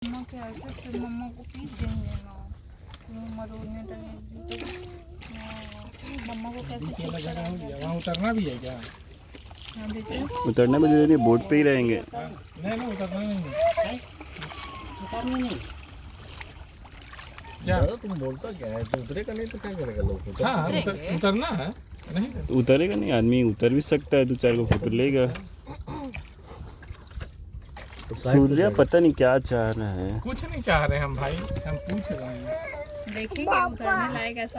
मम्मा के ऐसे फिर मम्मा को पीस देंगे ना, मम्मा रोने लगेगी तो मम्मा को कैसे चुप कराएंगे। वहाँ उतरना भी है क्या? हाँ बेटे, उतरने में नहीं, बोट पे ही रहेंगे। नहीं उतरना नहीं। उतरने नहीं। क्या तुम बोलता क्या है? तो उतरेगा नहीं तो क्या करेगा लोग? हाँ उतरना है नहीं। उतरेगा नहीं, आदमी उतर भी सकता है, 2-4 को फोटो लेगा। सूर्या पता नहीं क्या चाह रहा है। कुछ नहीं चाह रहे हम भाई, हम पूछ रहे हैं। देखेंगे उतरने लायक ऐसा